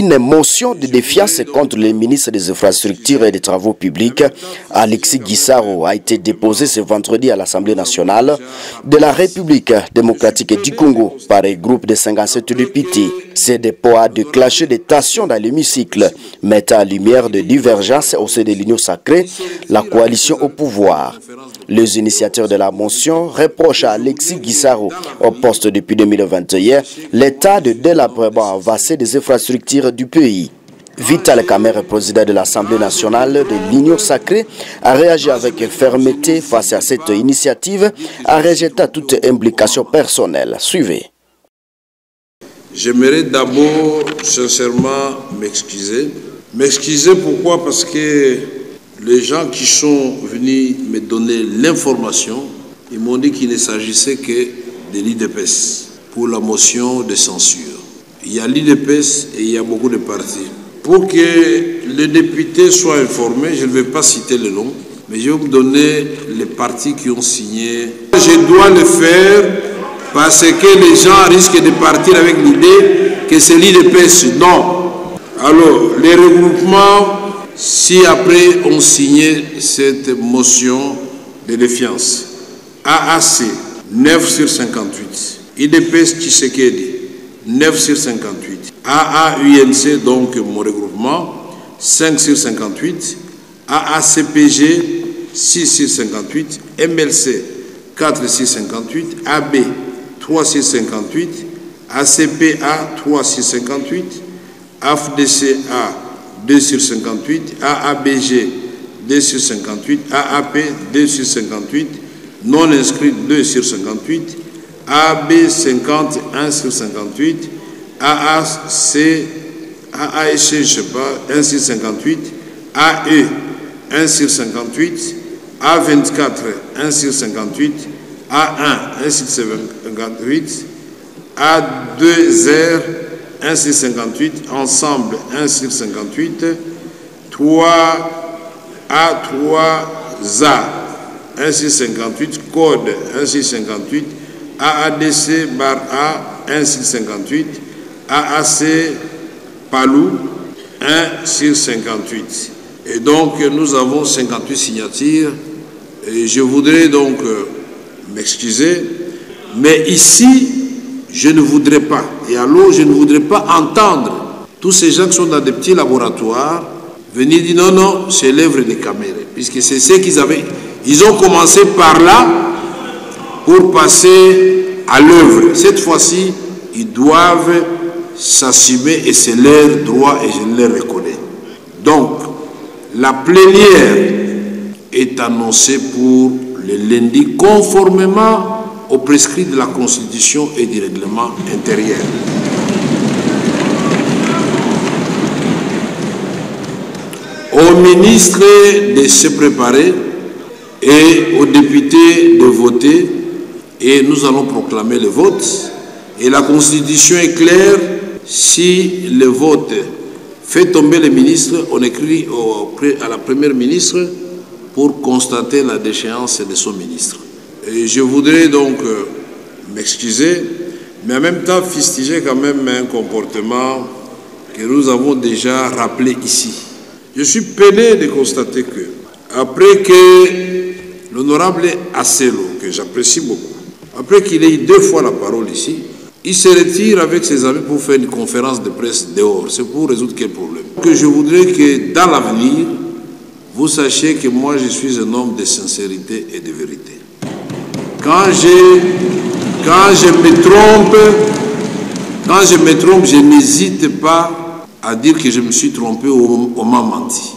Une motion de défiance contre le ministre des Infrastructures et des Travaux publics, Alexis Guissaro, a été déposée ce vendredi à l'Assemblée nationale de la République démocratique du Congo par un groupe de 57 députés. Ce dépôt a déclenché des tensions dans l'hémicycle, mettant en lumière de divergences au sein de l'Union sacrée, la coalition au pouvoir. Les initiateurs de la motion reprochent à Alexis Guissaro, au poste depuis 2021, l'état de délabrement avancé des infrastructures du pays. Vital Kamerhe, président de l'Assemblée nationale de l'Union sacrée, a réagi avec fermeté face à cette initiative, en rejetant toute implication personnelle. Suivez. J'aimerais d'abord sincèrement m'excuser. M'excuser pourquoi? Parce que les gens qui sont venus me donner l'information, ils m'ont dit qu'il ne s'agissait que de l'IDPS pour la motion de censure. Il y a l'IDPS et il y a beaucoup de partis. Pour que les députés soient informés, je ne vais pas citer le nom, mais je vais vous donner les partis qui ont signé. Je dois le faire parce que les gens risquent de partir avec l'idée que c'est l'IDPS. Non. Alors, les regroupements, si après on signait cette motion de défiance, AAC, 9 sur 58, IDPS Tshisekedi, 9 sur 58, AAUNC, donc mon regroupement, 5 sur 58, AACPG, 6 sur 58, MLC, 4 sur 58, AB, 3 sur 58, ACPA, 3 sur 58, AFDCA, 2 sur 58, AABG, 2 sur 58, AAP, 2 sur 58, non inscrit, 2 sur 58, AB 50, 1 sur 58, AAC, AAC, je ne sais pas, 1 sur 58, AE, 1 sur 58, A24, 1 sur 58, A1, 1 sur 58, A2R, 1 sur 58, ensemble 1 sur 58, 3 A3ZA, 1 sur 58, code 1 sur 58, AADC bar A, 1 sur 58, AAC Palou, 1 sur 58. Et donc nous avons 58 signatures. Et je voudrais donc m'excuser, mais ici, je ne voudrais pas, et alors je ne voudrais pas entendre tous ces gens qui sont dans des petits laboratoires venir dire non, non, c'est l'œuvre de Kamerhe, puisque c'est ce qu'ils avaient. Ils ont commencé par là pour passer à l'œuvre. Cette fois-ci, ils doivent s'assumer et c'est leur droit et je le reconnais. Donc, la plénière est annoncée pour le lundi conformément au prescrit de la Constitution et du règlement intérieur. Aux ministres de se préparer et aux députés de voter et nous allons proclamer le vote. Et la Constitution est claire, si le vote fait tomber le ministre, on écrit à la première ministre pour constater la déchéance de son ministre. Et je voudrais donc m'excuser, mais en même temps fustiger quand même un comportement que nous avons déjà rappelé ici. Je suis peiné de constater que, après que l'honorable Asselo, que j'apprécie beaucoup, après qu'il ait eu 2 fois la parole ici, il se retire avec ses amis pour faire une conférence de presse dehors. C'est pour résoudre quel problème? Que je voudrais que dans l'avenir, vous sachiez que moi je suis un homme de sincérité et de vérité. Quand je me trompe, je n'hésite pas à dire que je me suis trompé ou on m'a menti.